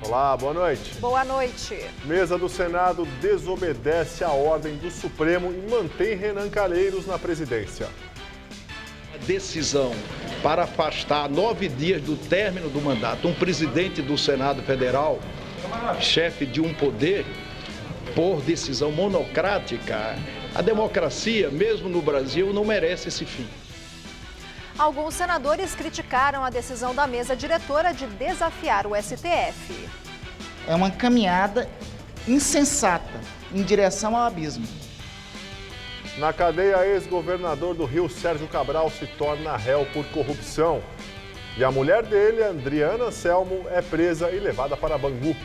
Olá, boa noite. Boa noite. Mesa do Senado desobedece à ordem do Supremo e mantém Renan Calheiros na presidência. A decisão para afastar 9 dias do término do mandato um presidente do Senado Federal, chefe de um poder, por decisão monocrática, a democracia, mesmo no Brasil, não merece esse fim. Alguns senadores criticaram a decisão da mesa diretora de desafiar o STF. É uma caminhada insensata em direção ao abismo. Na cadeia, ex-governador do Rio, Sérgio Cabral, se torna réu por corrupção. E a mulher dele, Adriana Anselmo, é presa e levada para Bangu.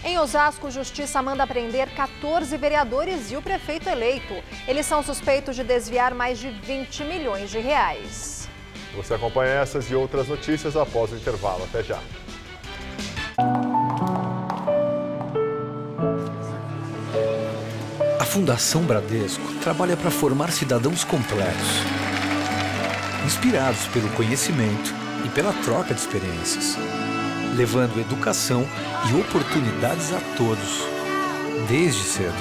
Em Osasco, Justiça manda prender 14 vereadores e o prefeito eleito. Eles são suspeitos de desviar mais de 20 milhões de reais. Você acompanha essas e outras notícias após o intervalo. Até já. A Fundação Bradesco trabalha para formar cidadãos completos, inspirados pelo conhecimento e pela troca de experiências, levando educação e oportunidades a todos, desde cedo,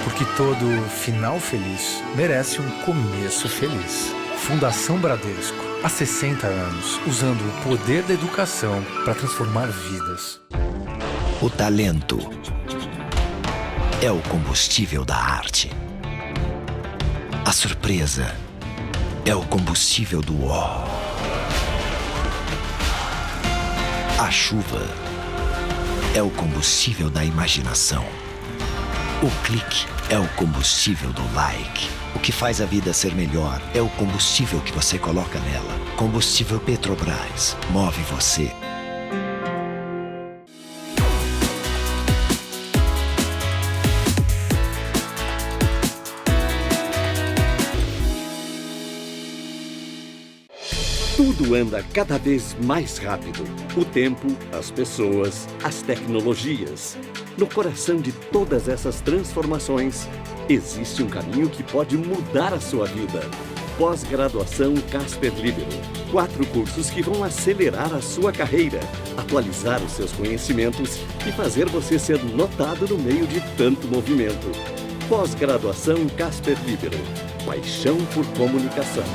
porque todo final feliz merece um começo feliz. Fundação Bradesco, há 60 anos, usando o poder da educação para transformar vidas. O talento é o combustível da arte. A surpresa é o combustível do ó. A chuva é o combustível da imaginação. O clique é o combustível do like. O que faz a vida ser melhor é o combustível que você coloca nela. Combustível Petrobras. Move você. Tudo anda cada vez mais rápido. O tempo, as pessoas, as tecnologias. No coração de todas essas transformações, existe um caminho que pode mudar a sua vida. Pós-graduação Casper Libero. 4 cursos que vão acelerar a sua carreira, atualizar os seus conhecimentos e fazer você ser notado no meio de tanto movimento. Pós-graduação Casper Libero. Paixão por comunicação.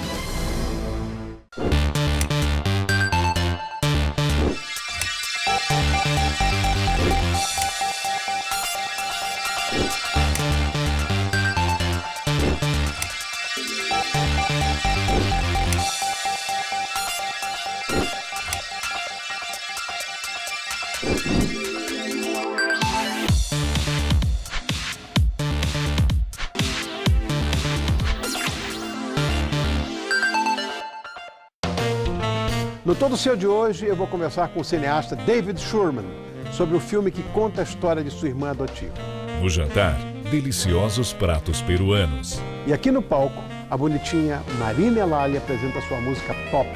No Todo Seu de hoje, eu vou conversar com o cineasta David Shurman sobre o filme que conta a história de sua irmã adotiva. No jantar, deliciosos pratos peruanos. E aqui no palco, a bonitinha Marina Elali apresenta sua música pop,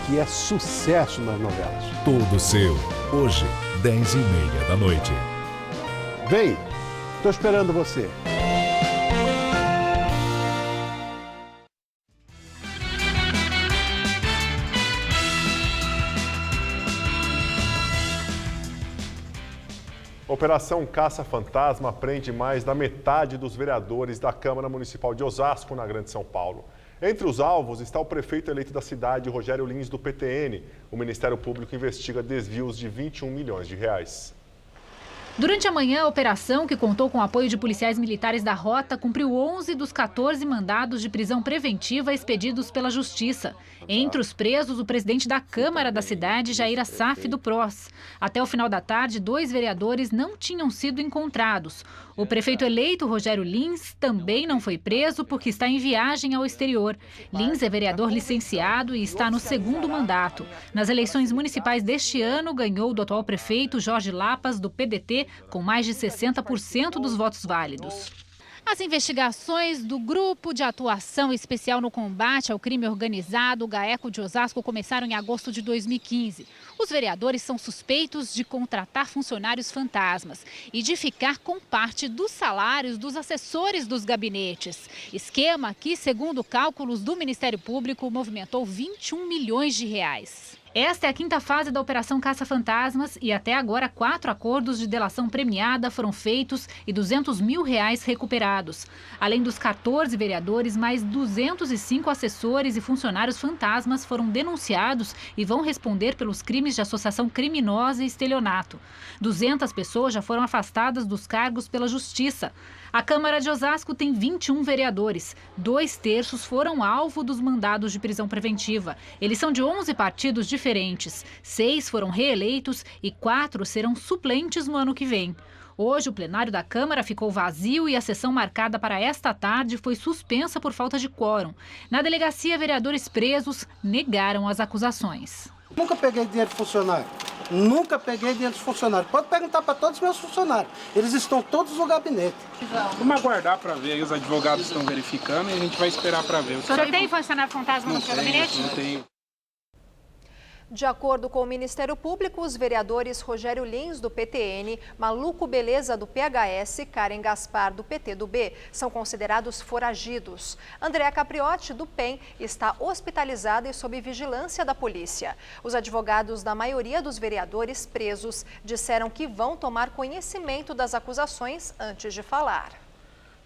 que é sucesso nas novelas. Todo Seu, hoje, 10h30 da noite. Vem, tô esperando você. Operação Caça-Fantasma prende mais da metade dos vereadores da Câmara Municipal de Osasco, na Grande São Paulo. Entre os alvos está o prefeito eleito da cidade, Rogério Lins, do PTN. O Ministério Público investiga desvios de 21 milhões de reais. Durante a manhã, a operação, que contou com o apoio de policiais militares da Rota, cumpriu 11 dos 14 mandados de prisão preventiva expedidos pela Justiça. Entre os presos, o presidente da Câmara da cidade, Jair Assaf, do PROS. Até o final da tarde, 2 vereadores não tinham sido encontrados. O prefeito eleito, Rogério Lins, também não foi preso porque está em viagem ao exterior. Lins é vereador licenciado e está no 2º mandato. Nas eleições municipais deste ano, ganhou do atual prefeito, Jorge Lapas, do PDT, com mais de 60% dos votos válidos. As investigações do Grupo de Atuação Especial no Combate ao Crime Organizado, o GAECO de Osasco, começaram em agosto de 2015. Os vereadores são suspeitos de contratar funcionários fantasmas e de ficar com parte dos salários dos assessores dos gabinetes. Esquema que, segundo cálculos do Ministério Público, movimentou 21 milhões de reais. Esta é a 5ª fase da Operação Caça-Fantasmas e até agora 4 acordos de delação premiada foram feitos e R$200 mil recuperados. Além dos 14 vereadores, mais 205 assessores e funcionários fantasmas foram denunciados e vão responder pelos crimes de associação criminosa e estelionato. 200 pessoas já foram afastadas dos cargos pela Justiça. A Câmara de Osasco tem 21 vereadores. 2/3 foram alvo dos mandados de prisão preventiva. Eles são de 11 partidos diferentes. 6 foram reeleitos e 4 serão suplentes no ano que vem. Hoje, o plenário da Câmara ficou vazio e a sessão marcada para esta tarde foi suspensa por falta de quórum. Na delegacia, vereadores presos negaram as acusações. Nunca peguei dinheiro de funcionário. Nunca peguei dinheiro de funcionário. Pode perguntar para todos os meus funcionários. Eles estão todos no gabinete. Vamos aguardar para ver. Os advogados estão verificando e a gente vai esperar para ver. O senhor tem funcionário fantasma no seu gabinete? Não tenho. De acordo com o Ministério Público, os vereadores Rogério Lins, do PTN, Maluco Beleza, do PHS, Karen Gaspar, do PT do B, são considerados foragidos. Andréa Capriotti, do PEN, está hospitalizada e sob vigilância da polícia. Os advogados da maioria dos vereadores presos disseram que vão tomar conhecimento das acusações antes de falar.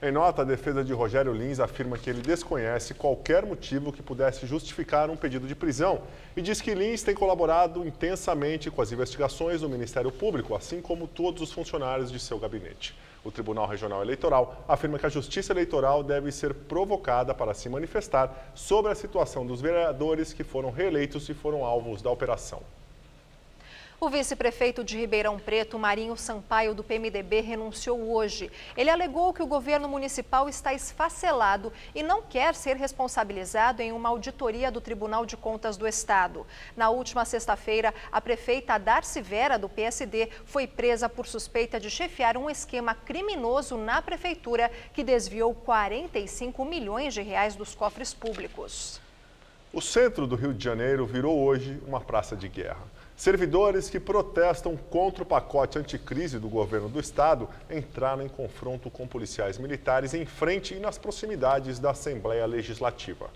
Em nota, a defesa de Rogério Lins afirma que ele desconhece qualquer motivo que pudesse justificar um pedido de prisão e diz que Lins tem colaborado intensamente com as investigações do Ministério Público, assim como todos os funcionários de seu gabinete. O Tribunal Regional Eleitoral afirma que a Justiça Eleitoral deve ser provocada para se manifestar sobre a situação dos vereadores que foram reeleitos e foram alvos da operação. O vice-prefeito de Ribeirão Preto, Marinho Sampaio, do PMDB, renunciou hoje. Ele alegou que o governo municipal está esfacelado e não quer ser responsabilizado em uma auditoria do Tribunal de Contas do Estado. Na última sexta-feira, a prefeita Darcy Vera, do PSD, foi presa por suspeita de chefiar um esquema criminoso na prefeitura que desviou R$45 milhões dos cofres públicos. O centro do Rio de Janeiro virou hoje uma praça de guerra. Servidores que protestam contra o pacote anticrise do governo do estado entraram em confronto com policiais militares em frente e nas proximidades da Assembleia Legislativa.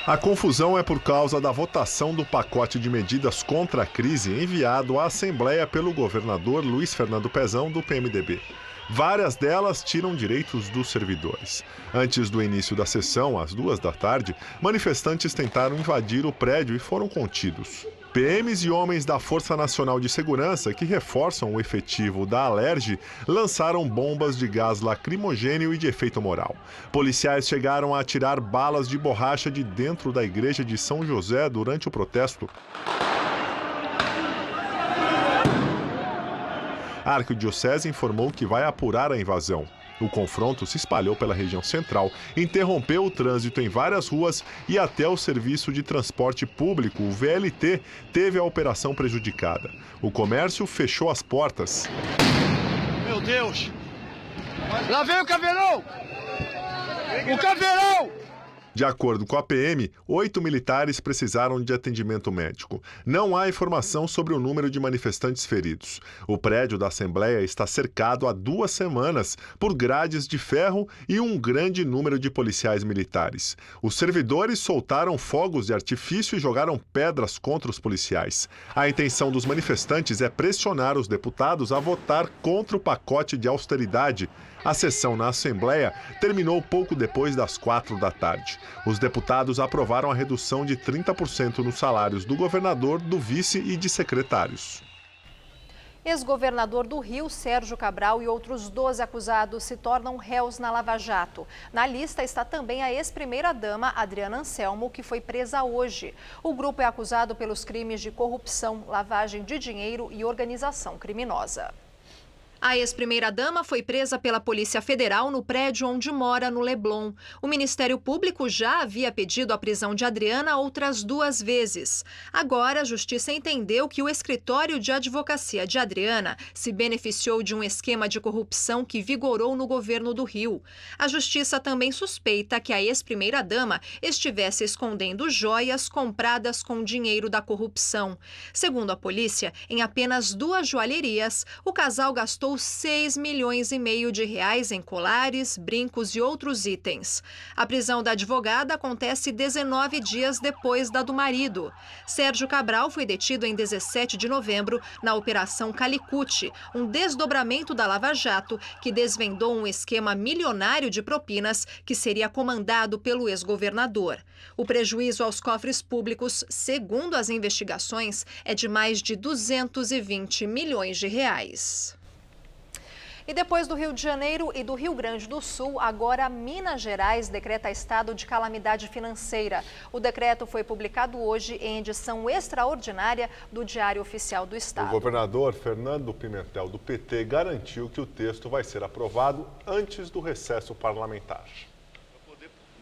A confusão é por causa da votação do pacote de medidas contra a crise enviado à Assembleia pelo governador Luiz Fernando Pezão, do PMDB. Várias delas tiram direitos dos servidores. Antes do início da sessão, às 14h, manifestantes tentaram invadir o prédio e foram contidos. PMs e homens da Força Nacional de Segurança, que reforçam o efetivo da Alerj, lançaram bombas de gás lacrimogêneo e de efeito moral. Policiais chegaram a atirar balas de borracha de dentro da igreja de São José durante o protesto. A Arquidiocese informou que vai apurar a invasão. O confronto se espalhou pela região central, interrompeu o trânsito em várias ruas e até o serviço de transporte público, o VLT, teve a operação prejudicada. O comércio fechou as portas. Meu Deus! Lá vem o caveirão! O caveirão! De acordo com a PM, 8 militares precisaram de atendimento médico. Não há informação sobre o número de manifestantes feridos. O prédio da Assembleia está cercado há 2 semanas por grades de ferro e um grande número de policiais militares. Os servidores soltaram fogos de artifício e jogaram pedras contra os policiais. A intenção dos manifestantes é pressionar os deputados a votar contra o pacote de austeridade. A sessão na Assembleia terminou pouco depois das 16h. Os deputados aprovaram a redução de 30% nos salários do governador, do vice e de secretários. Ex-governador do Rio, Sérgio Cabral, e outros 12 acusados se tornam réus na Lava Jato. Na lista está também a ex-primeira-dama, Adriana Anselmo, que foi presa hoje. O grupo é acusado pelos crimes de corrupção, lavagem de dinheiro e organização criminosa. A ex-primeira-dama foi presa pela Polícia Federal no prédio onde mora, no Leblon. O Ministério Público já havia pedido a prisão de Adriana outras 2 vezes. Agora, a Justiça entendeu que o escritório de advocacia de Adriana se beneficiou de um esquema de corrupção que vigorou no governo do Rio. A Justiça também suspeita que a ex-primeira-dama estivesse escondendo joias compradas com dinheiro da corrupção. Segundo a polícia, em apenas 2 joalherias, o casal gastou gastou 6,5 milhões de reais em colares, brincos e outros itens. A prisão da advogada acontece 19 dias depois da do marido. Sérgio Cabral foi detido em 17 de novembro na Operação Calicut, um desdobramento da Lava Jato que desvendou um esquema milionário de propinas que seria comandado pelo ex-governador. O prejuízo aos cofres públicos, segundo as investigações, é de mais de 220 milhões de reais. E depois do Rio de Janeiro e do Rio Grande do Sul, agora Minas Gerais decreta estado de calamidade financeira. O decreto foi publicado hoje em edição extraordinária do Diário Oficial do Estado. O governador Fernando Pimentel, do PT, garantiu que o texto vai ser aprovado antes do recesso parlamentar.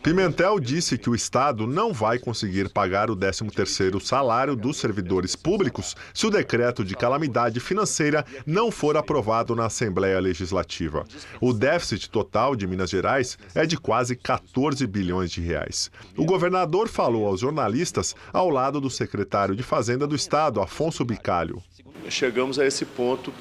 Pimentel disse que o Estado não vai conseguir pagar o 13º salário dos servidores públicos se o decreto de calamidade financeira não for aprovado na Assembleia Legislativa. O déficit total de Minas Gerais é de quase 14 bilhões de reais. O governador falou aos jornalistas ao lado do secretário de Fazenda do Estado, Afonso Bicalho. Chegamos a esse ponto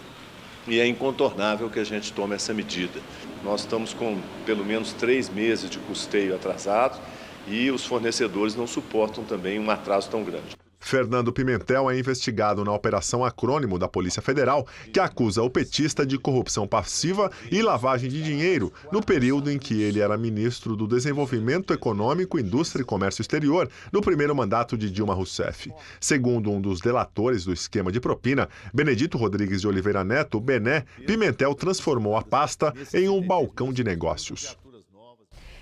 e é incontornável que a gente tome essa medida. Nós estamos com pelo menos 3 meses de custeio atrasado e os fornecedores não suportam também um atraso tão grande. Fernando Pimentel é investigado na Operação Acrônimo da Polícia Federal, que acusa o petista de corrupção passiva e lavagem de dinheiro, no período em que ele era ministro do Desenvolvimento Econômico, Indústria e Comércio Exterior, no primeiro mandato de Dilma Rousseff. Segundo um dos delatores do esquema de propina, Benedito Rodrigues de Oliveira Neto, Bené, Pimentel transformou a pasta em um balcão de negócios.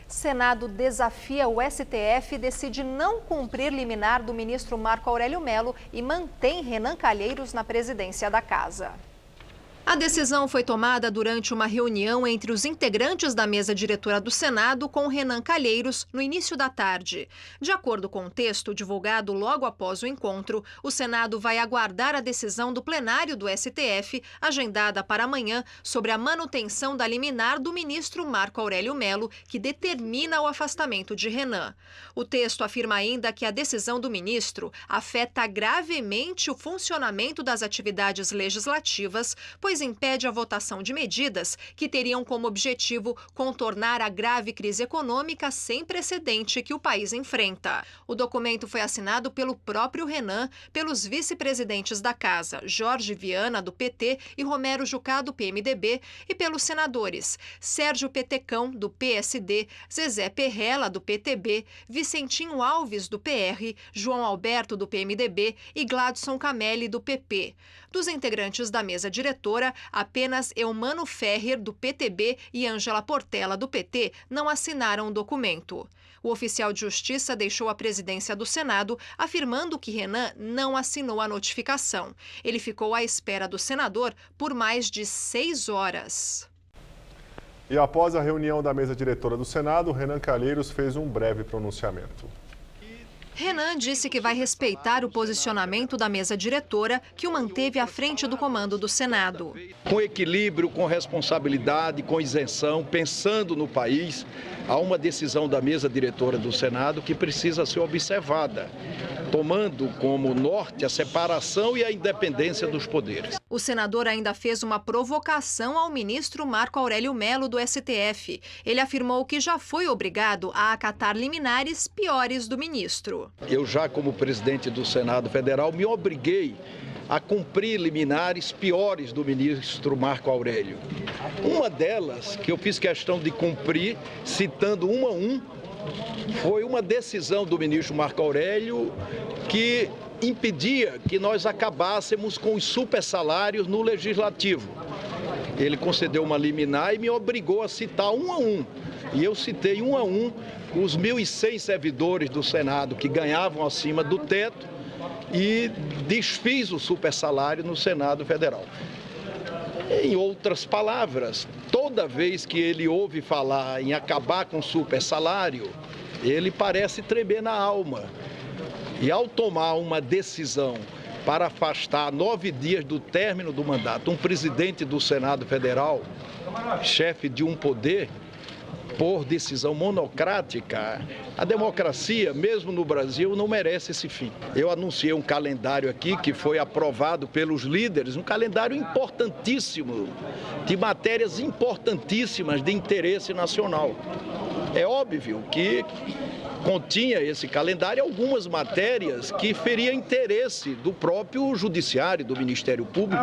Senado desafia o STF e decide não cumprir liminar do ministro Marco Aurélio Mello e mantém Renan Calheiros na presidência da casa. A decisão foi tomada durante uma reunião entre os integrantes da mesa diretora do Senado com Renan Calheiros no início da tarde. De acordo com o texto divulgado logo após o encontro, o Senado vai aguardar a decisão do plenário do STF, agendada para amanhã, sobre a manutenção da liminar do ministro Marco Aurélio Mello, que determina o afastamento de Renan. O texto afirma ainda que a decisão do ministro afeta gravemente o funcionamento das atividades legislativas, pois impede a votação de medidas que teriam como objetivo contornar a grave crise econômica sem precedente que o país enfrenta. O documento foi assinado pelo próprio Renan, pelos vice-presidentes da Casa, Jorge Viana, do PT, e Romero Jucá, do PMDB, e pelos senadores Sérgio Petecão, do PSD, Zezé Perrella, do PTB, Vicentinho Alves, do PR, João Alberto, do PMDB e Gladson Camelli, do PP. Dos integrantes da mesa diretora, apenas Eumano Ferrer, do PTB, e Ângela Portela, do PT, não assinaram o documento. O oficial de justiça deixou a presidência do Senado, afirmando que Renan não assinou a notificação. Ele ficou à espera do senador por mais de 6 horas. E após a reunião da mesa diretora do Senado, Renan Calheiros fez um breve pronunciamento. Renan disse que vai respeitar o posicionamento da mesa diretora, que o manteve à frente do comando do Senado. Com equilíbrio, com responsabilidade, com isenção, pensando no país, há uma decisão da mesa diretora do Senado que precisa ser observada, tomando como norte a separação e a independência dos poderes. O senador ainda fez uma provocação ao ministro Marco Aurélio Mello, do STF. Ele afirmou que já foi obrigado a acatar liminares piores do ministro. Eu já, como presidente do Senado Federal, me obriguei a cumprir liminares piores do ministro Marco Aurélio. Uma delas, que eu fiz questão de cumprir, citando um a um, foi uma decisão do ministro Marco Aurélio que impedia que nós acabássemos com os supersalários no Legislativo. Ele concedeu uma liminar e me obrigou a citar um a um. E eu citei um a um os 1.100 servidores do Senado que ganhavam acima do teto e desfiz o supersalário no Senado Federal. Em outras palavras, toda vez que ele ouve falar em acabar com o supersalário, ele parece tremer na alma. E ao tomar uma decisão para afastar 9 dias do término do mandato um presidente do Senado Federal, chefe de um poder, por decisão monocrática, a democracia, mesmo no Brasil, não merece esse fim. Eu anunciei um calendário aqui que foi aprovado pelos líderes, um calendário importantíssimo, de matérias importantíssimas de interesse nacional. É óbvio que continha esse calendário algumas matérias que feriam interesse do próprio judiciário, do Ministério Público,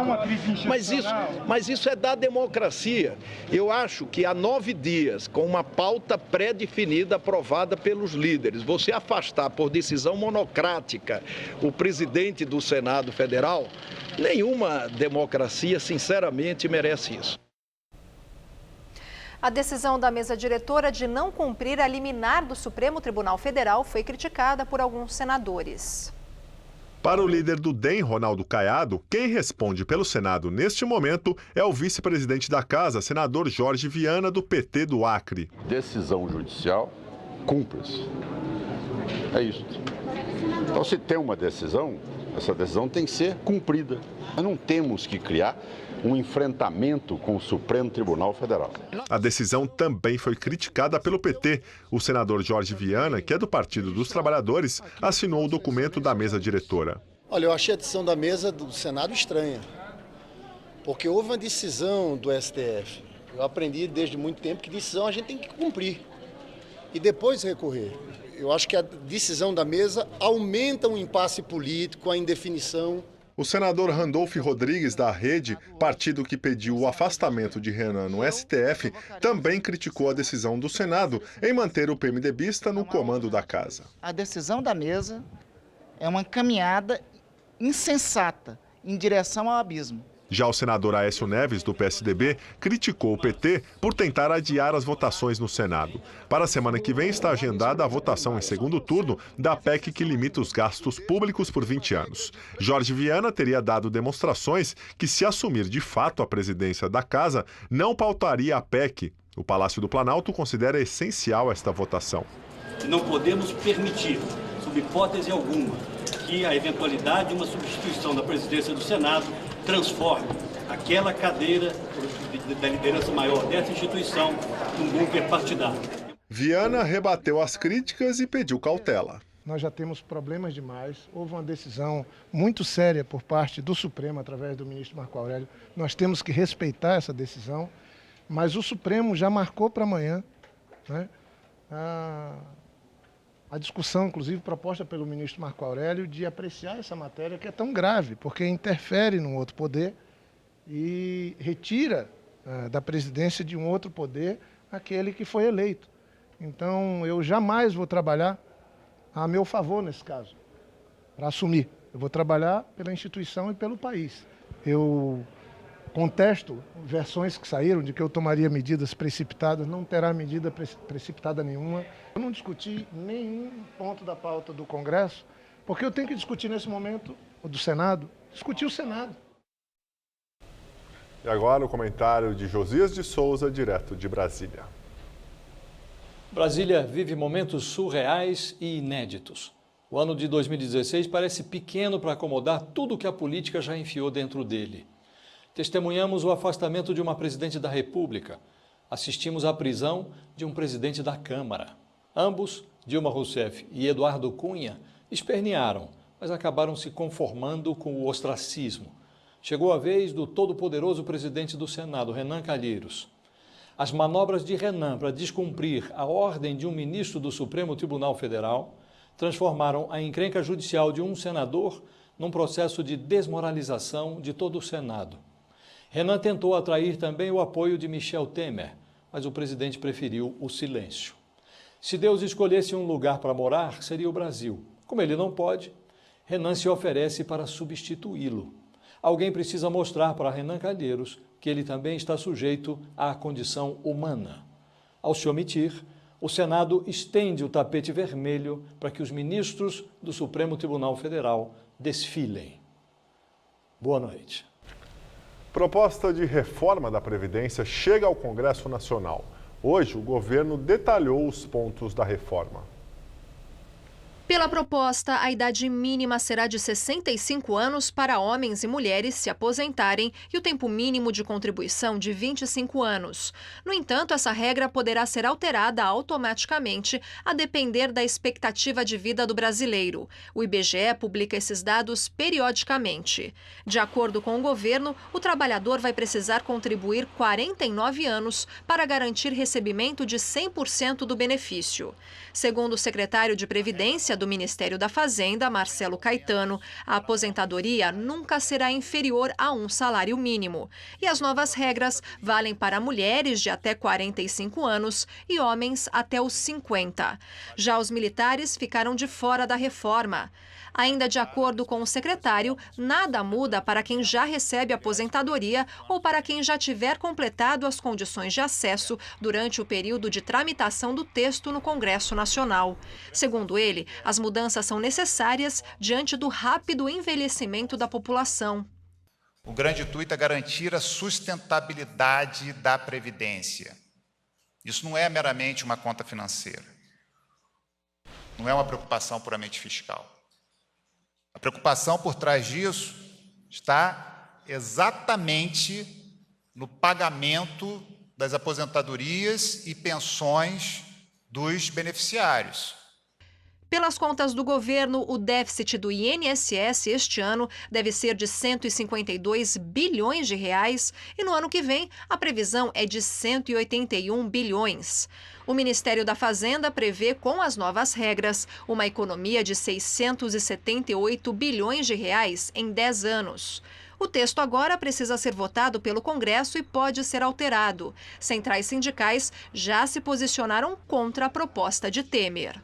mas isso é da democracia. Eu acho que há 9 dias, com uma pauta pré-definida, aprovada pelos líderes, você afastar por decisão monocrática o presidente do Senado Federal, nenhuma democracia, sinceramente, merece isso. A decisão da mesa diretora de não cumprir a liminar do Supremo Tribunal Federal foi criticada por alguns senadores. Para o líder do DEM, Ronaldo Caiado, quem responde pelo Senado neste momento é o vice-presidente da Casa, senador Jorge Viana, do PT do Acre. Decisão judicial, cumpre-se. É isso. Então, se tem uma decisão, essa decisão tem que ser cumprida. Nós não temos que criar um enfrentamento com o Supremo Tribunal Federal. A decisão também foi criticada pelo PT. O senador Jorge Viana, que é do Partido dos Trabalhadores, assinou o documento da mesa diretora. Olha, eu achei a decisão da mesa do Senado estranha, porque houve uma decisão do STF. Eu aprendi desde muito tempo que decisão a gente tem que cumprir e depois recorrer. Eu acho que a decisão da mesa aumenta o impasse político, a indefinição. O senador Randolfo Rodrigues, da Rede, partido que pediu o afastamento de Renan no STF, também criticou a decisão do Senado em manter o PMDBista no comando da casa. A decisão da mesa é uma caminhada insensata em direção ao abismo. Já o senador Aécio Neves, do PSDB, criticou o PT por tentar adiar as votações no Senado. Para a semana que vem está agendada a votação em segundo turno da PEC que limita os gastos públicos por 20 anos. Jorge Viana teria dado demonstrações que, se assumir de fato a presidência da casa, não pautaria a PEC. O Palácio do Planalto considera essencial esta votação. Não podemos permitir, sob hipótese alguma, que a eventualidade de uma substituição da presidência do Senado transforme aquela cadeira da liderança maior dessa instituição num bunker partidário. Viana rebateu as críticas e pediu cautela. Nós já temos problemas demais. Houve uma decisão muito séria por parte do Supremo, através do ministro Marco Aurélio. Nós temos que respeitar essa decisão, mas o Supremo já marcou para amanhã, né, a discussão, inclusive, proposta pelo ministro Marco Aurélio, de apreciar essa matéria que é tão grave, porque interfere num outro poder e retira da presidência de um outro poder aquele que foi eleito. Então, eu jamais vou trabalhar a meu favor nesse caso, para assumir. Eu vou trabalhar pela instituição e pelo país. Eu contesto versões que saíram de que eu tomaria medidas precipitadas, não terá medida precipitada nenhuma. Eu não discuti nenhum ponto da pauta do Congresso, porque eu tenho que discutir nesse momento, o do Senado, discutir o Senado. E agora o comentário de Josias de Souza, direto de Brasília. Brasília vive momentos surreais e inéditos. O ano de 2016 parece pequeno para acomodar tudo que a política já enfiou dentro dele. Testemunhamos o afastamento de uma presidente da República. Assistimos à prisão de um presidente da Câmara. Ambos, Dilma Rousseff e Eduardo Cunha, espernearam, mas acabaram se conformando com o ostracismo. Chegou a vez do todo-poderoso presidente do Senado, Renan Calheiros. As manobras de Renan para descumprir a ordem de um ministro do Supremo Tribunal Federal transformaram a encrenca judicial de um senador num processo de desmoralização de todo o Senado. Renan tentou atrair também o apoio de Michel Temer, mas o presidente preferiu o silêncio. Se Deus escolhesse um lugar para morar, seria o Brasil. Como ele não pode, Renan se oferece para substituí-lo. Alguém precisa mostrar para Renan Calheiros que ele também está sujeito à condição humana. Ao se omitir, o Senado estende o tapete vermelho para que os ministros do Supremo Tribunal Federal desfilem. Boa noite. Proposta de reforma da Previdência chega ao Congresso Nacional. Hoje, o governo detalhou os pontos da reforma. Pela proposta, a idade mínima será de 65 anos para homens e mulheres se aposentarem e o tempo mínimo de contribuição de 25 anos. No entanto, essa regra poderá ser alterada automaticamente a depender da expectativa de vida do brasileiro. O IBGE publica esses dados periodicamente. De acordo com o governo, o trabalhador vai precisar contribuir 49 anos para garantir recebimento de 100% do benefício. Segundo o secretário de Previdência do Ministério da Fazenda, Marcelo Caetano, a aposentadoria nunca será inferior a um salário mínimo. E as novas regras valem para mulheres de até 45 anos e homens até os 50. Já os militares ficaram de fora da reforma. Ainda de acordo com o secretário, nada muda para quem já recebe aposentadoria ou para quem já tiver completado as condições de acesso durante o período de tramitação do texto no Congresso Nacional. Segundo ele, as mudanças são necessárias diante do rápido envelhecimento da população. O grande intuito é garantir a sustentabilidade da Previdência. Isso não é meramente uma conta financeira. Não é uma preocupação puramente fiscal. A preocupação por trás disso está exatamente no pagamento das aposentadorias e pensões dos beneficiários. Pelas contas do governo, o déficit do INSS este ano deve ser de 152 bilhões de reais e no ano que vem a previsão é de 181 bilhões. O Ministério da Fazenda prevê, com as novas regras, uma economia de 678 bilhões de reais em 10 anos. O texto agora precisa ser votado pelo Congresso e pode ser alterado. Centrais sindicais já se posicionaram contra a proposta de Temer.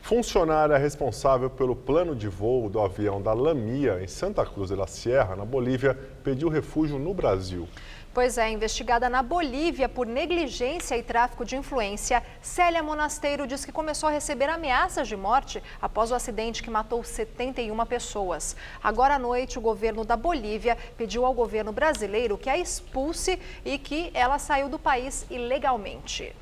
Funcionária responsável pelo plano de voo do avião da Lamia, em Santa Cruz de la Sierra, na Bolívia, pediu refúgio no Brasil. Pois é, investigada na Bolívia por negligência e tráfico de influência, Célia Monasteiro diz que começou a receber ameaças de morte após o acidente que matou 71 pessoas. Agora à noite, o governo da Bolívia pediu ao governo brasileiro que a expulse e que ela saiu do país ilegalmente.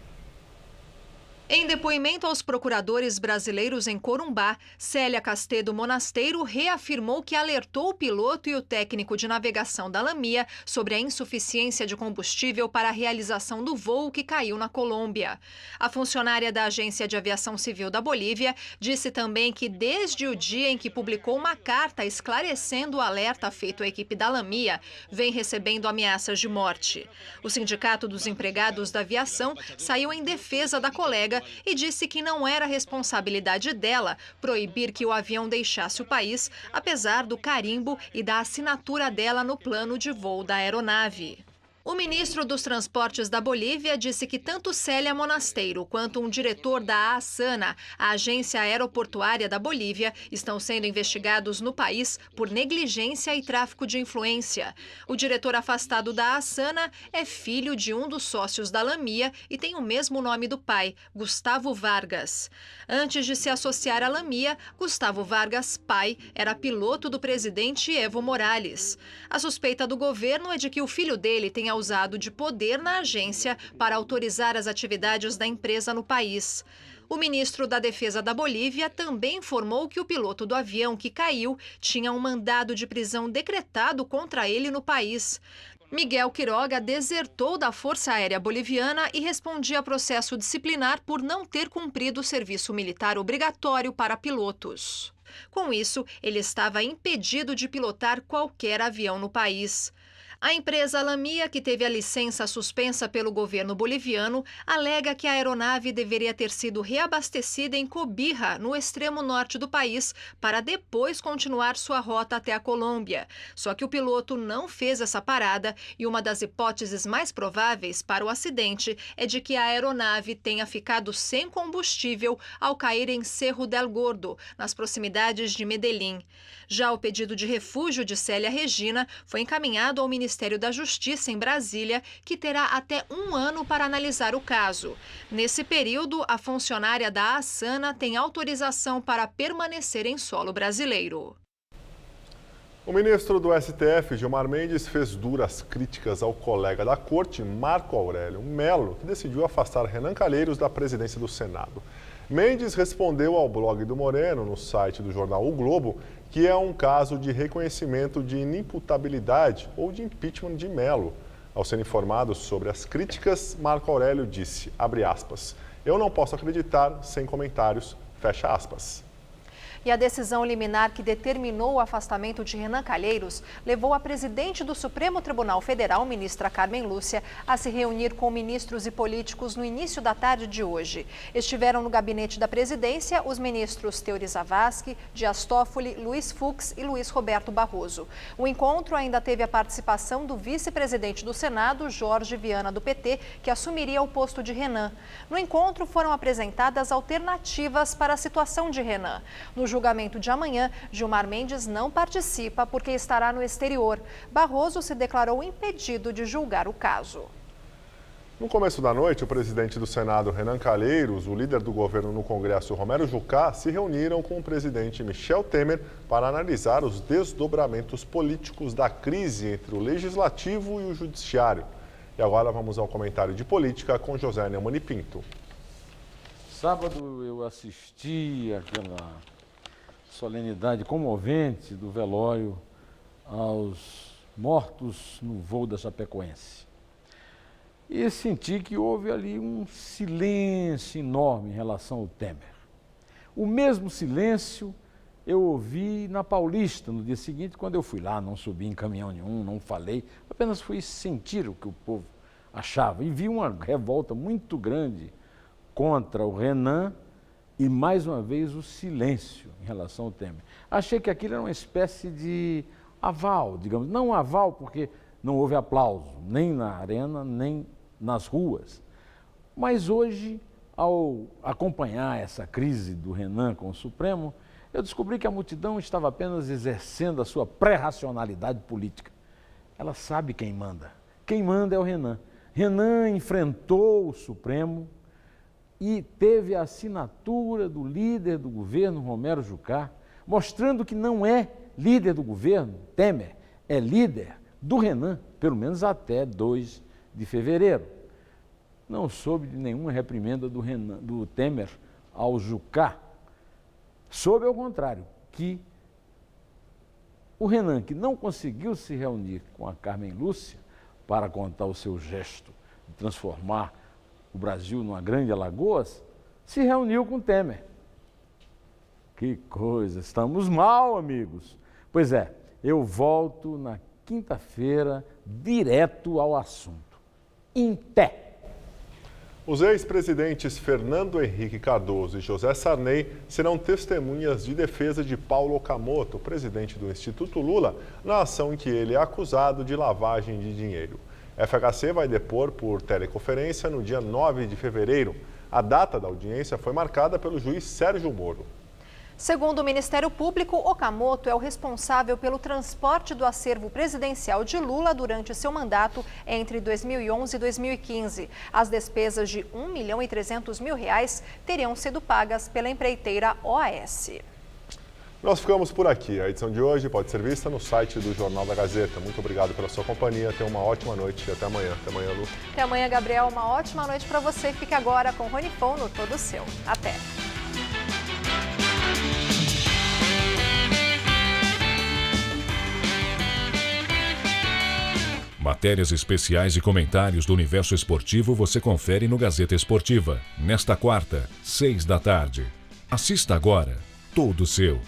Em depoimento aos procuradores brasileiros em Corumbá, Célia Castedo Monasteiro reafirmou que alertou o piloto e o técnico de navegação da Lamia sobre a insuficiência de combustível para a realização do voo que caiu na Colômbia. A funcionária da Agência de Aviação Civil da Bolívia disse também que desde o dia em que publicou uma carta esclarecendo o alerta feito à equipe da Lamia, vem recebendo ameaças de morte. O Sindicato dos Empregados da Aviação saiu em defesa da colega e disse que não era responsabilidade dela proibir que o avião deixasse o país, apesar do carimbo e da assinatura dela no plano de voo da aeronave. O ministro dos Transportes da Bolívia disse que tanto Célia Monasteiro quanto um diretor da ASANA, a Agência Aeroportuária da Bolívia, estão sendo investigados no país por negligência e tráfico de influência. O diretor afastado da ASANA é filho de um dos sócios da Lamia e tem o mesmo nome do pai, Gustavo Vargas. Antes de se associar à Lamia, Gustavo Vargas, pai, era piloto do presidente Evo Morales. A suspeita do governo é de que o filho dele tenha usado de poder na agência para autorizar as atividades da empresa no país. O ministro da Defesa da Bolívia também informou que o piloto do avião que caiu tinha um mandado de prisão decretado contra ele no país. Miguel Quiroga desertou da Força Aérea Boliviana e respondia a processo disciplinar por não ter cumprido o serviço militar obrigatório para pilotos. Com isso, ele estava impedido de pilotar qualquer avião no país. A empresa Lamia, que teve a licença suspensa pelo governo boliviano, alega que a aeronave deveria ter sido reabastecida em Cobija, no extremo norte do país, para depois continuar sua rota até a Colômbia. Só que o piloto não fez essa parada e uma das hipóteses mais prováveis para o acidente é de que a aeronave tenha ficado sem combustível ao cair em Cerro del Gordo, nas proximidades de Medellín. Já o pedido de refúgio de Célia Regina foi encaminhado ao Ministério da Justiça em Brasília, que terá até 1 ano para analisar o caso. Nesse período, a funcionária da ASANA tem autorização para permanecer em solo brasileiro. O ministro do STF, Gilmar Mendes, fez duras críticas ao colega da corte, Marco Aurélio Mello, que decidiu afastar Renan Calheiros da presidência do Senado. Mendes respondeu ao blog do Moreno, no site do jornal O Globo, que é um caso de reconhecimento de inimputabilidade ou de impeachment de Melo. Ao ser informado sobre as críticas, Marco Aurélio disse, abre aspas, eu não posso acreditar, sem comentários, fecha aspas. E a decisão liminar que determinou o afastamento de Renan Calheiros levou a presidente do Supremo Tribunal Federal, ministra Carmen Lúcia, a se reunir com ministros e políticos no início da tarde de hoje. Estiveram no gabinete da presidência os ministros Teori Zavascki, Dias Toffoli, Luiz Fux e Luiz Roberto Barroso. O encontro ainda teve a participação do vice-presidente do Senado, Jorge Viana, do PT, que assumiria o posto de Renan. No encontro foram apresentadas alternativas para a situação de Renan. No julgamento de amanhã, Gilmar Mendes não participa porque estará no exterior. Barroso se declarou impedido de julgar o caso. No começo da noite, o presidente do Senado, Renan Calheiros, o líder do governo no Congresso, Romero Jucá, se reuniram com o presidente Michel Temer para analisar os desdobramentos políticos da crise entre o Legislativo e o Judiciário. E agora vamos ao comentário de política com José Neumann e Pinto. Sábado eu assisti àquela solenidade comovente do velório aos mortos no voo da Chapecoense. E senti que houve ali um silêncio enorme em relação ao Temer. O mesmo silêncio eu ouvi na Paulista no dia seguinte, quando eu fui lá, não subi em caminhão nenhum, não falei, apenas fui sentir o que o povo achava. E vi uma revolta muito grande contra o Renan e, mais uma vez, o silêncio em relação ao Temer. Achei que aquilo era uma espécie de aval, digamos, não um aval porque não houve aplauso, nem na arena, nem nas ruas. Mas hoje, ao acompanhar essa crise do Renan com o Supremo, eu descobri que a multidão estava apenas exercendo a sua pré-racionalidade política. Ela sabe quem manda. Quem manda é o Renan. Renan enfrentou o Supremo e teve a assinatura do líder do governo, Romero Jucá, mostrando que não é líder do governo, Temer, é líder do Renan, pelo menos até 2 de fevereiro. Não soube de nenhuma reprimenda do Temer ao Jucá. Soube, ao contrário, que o Renan, que não conseguiu se reunir com a Carmen Lúcia para contar o seu gesto de transformar o Brasil numa grande Alagoas, se reuniu com Temer. Que coisa, estamos mal, amigos. Pois é, eu volto na quinta-feira direto ao assunto. Em pé. Os ex-presidentes Fernando Henrique Cardoso e José Sarney serão testemunhas de defesa de Paulo Okamoto, presidente do Instituto Lula, na ação em que ele é acusado de lavagem de dinheiro. FHC vai depor por teleconferência no dia 9 de fevereiro. A data da audiência foi marcada pelo juiz Sérgio Moro. Segundo o Ministério Público, Okamoto é o responsável pelo transporte do acervo presidencial de Lula durante seu mandato entre 2011 e 2015. As despesas de R$ 1.300.000 teriam sido pagas pela empreiteira OAS. Nós ficamos por aqui. A edição de hoje pode ser vista no site do Jornal da Gazeta. Muito obrigado pela sua companhia. Tenha uma ótima noite e até amanhã. Até amanhã, Lu. Até amanhã, Gabriel. Uma ótima noite para você. Fique agora com Rony Fon no Todo Seu. Até. Matérias especiais e comentários do universo esportivo você confere no Gazeta Esportiva, nesta quarta, 6 da tarde. Assista agora, Todo Seu.